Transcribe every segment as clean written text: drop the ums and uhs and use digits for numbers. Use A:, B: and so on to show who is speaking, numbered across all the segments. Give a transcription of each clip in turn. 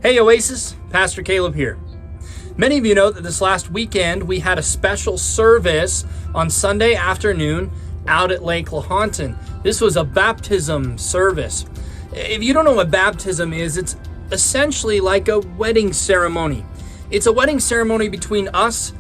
A: Hey Oasis, Pastor Caleb here. Many of you know that this last weekend we had a special service on Sunday afternoon out at Lake Lahontan. This was a baptism service. If you don't know what baptism is, it's essentially like a wedding ceremony. It's a wedding ceremony between us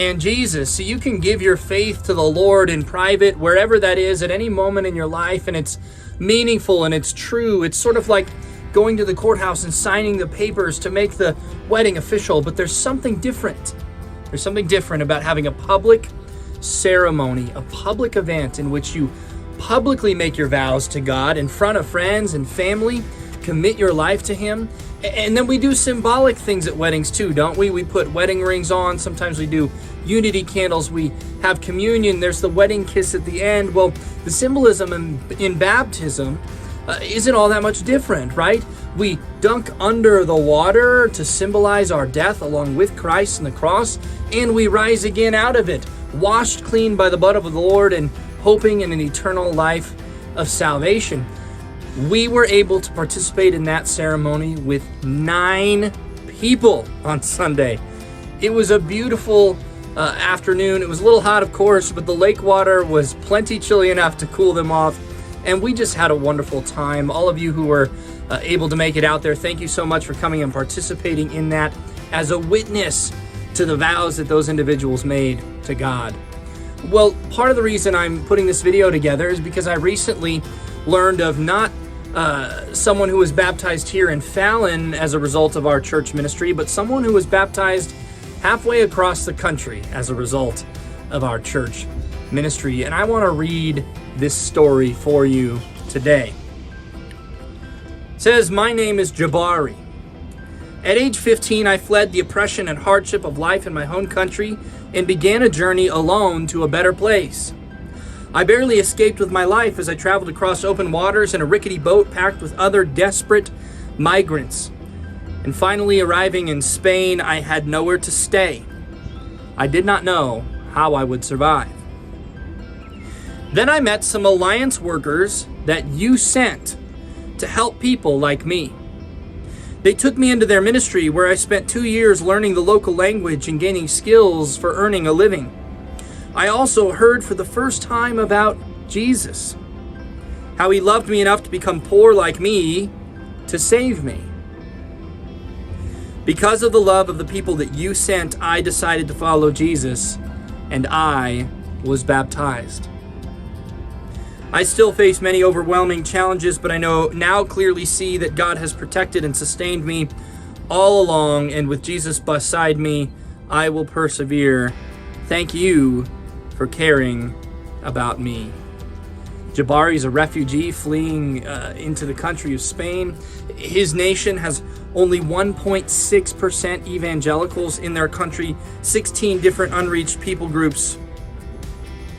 A: and Jesus. So you can give your faith to the Lord in private, wherever that is, at any moment in your life, and it's meaningful and it's true. It's sort of like going to the courthouse and signing the papers to make the wedding official, but there's something different. There's something different about having a public ceremony, a public event in which you publicly make your vows to God in front of friends and family, commit your life to Him. And then we do symbolic things at weddings too, don't we? We put wedding rings on. Sometimes we do unity candles. We have communion. There's the wedding kiss at the end. Well, the symbolism in baptism isn't all that much different, right? We dunk under the water to symbolize our death along with Christ on the cross, and we rise again out of it, washed clean by the blood of the Lord and hoping in an eternal life of salvation. We were able to participate in that ceremony with 9 people on Sunday. It was a beautiful afternoon. It was a little hot, of course, but the lake water was plenty chilly enough to cool them off. And we just had a wonderful time. All of you who were able to make it out there, thank you so much for coming and participating in that as a witness to the vows that those individuals made to God. Well, part of the reason I'm putting this video together is because I recently learned of not someone who was baptized here in Fallon as a result of our church ministry, but someone who was baptized halfway across the country as a result of our church ministry. And I want to read this story for you today. It says, "My name is Jabari. At age 15, I fled the oppression and hardship of life in my home country and began a journey alone to a better place. I barely escaped with my life as I traveled across open waters in a rickety boat packed with other desperate migrants. And finally arriving in Spain, I had nowhere to stay. I did not know how I would survive. Then I met some alliance workers that you sent to help people like me. They took me into their ministry where I spent 2 years learning the local language and gaining skills for earning a living. I also heard for the first time about Jesus, how He loved me enough to become poor like me to save me. Because of the love of the people that you sent, I decided to follow Jesus, and I was baptized. I still face many overwhelming challenges, but I now clearly see that God has protected and sustained me all along, and with Jesus beside me, I will persevere. Thank you for caring about me." Jabari is a refugee fleeing into the country of Spain. His nation has only 1.6% evangelicals in their country, 16 different unreached people groups.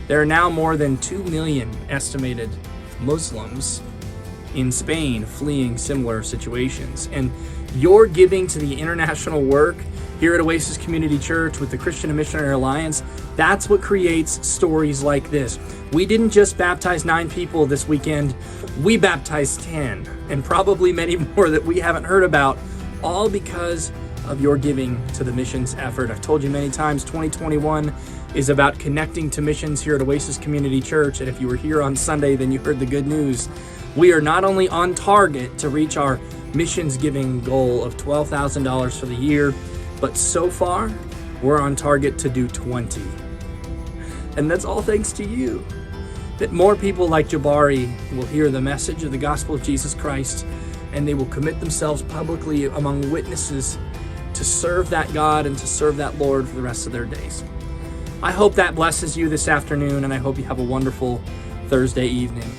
A: There are now more than 2 million estimated Muslims in Spain fleeing similar situations. And your giving to the international work here at Oasis Community Church with the Christian and Missionary Alliance, that's what creates stories like this. We didn't just baptize 9 people this weekend, we baptized 10, and probably many more that we haven't heard about, all because of your giving to the missions effort. I've told you many times, 2021 is about connecting to missions here at Oasis Community Church, and if you were here on Sunday, then you heard the good news. We are not only on target to reach our missions giving goal of $12,000 for the year, but so far, we're on target to do 20. And that's all thanks to you. That more people like Jabari will hear the message of the gospel of Jesus Christ, and they will commit themselves publicly among witnesses to serve that God and to serve that Lord for the rest of their days. I hope that blesses you this afternoon, and I hope you have a wonderful Thursday evening.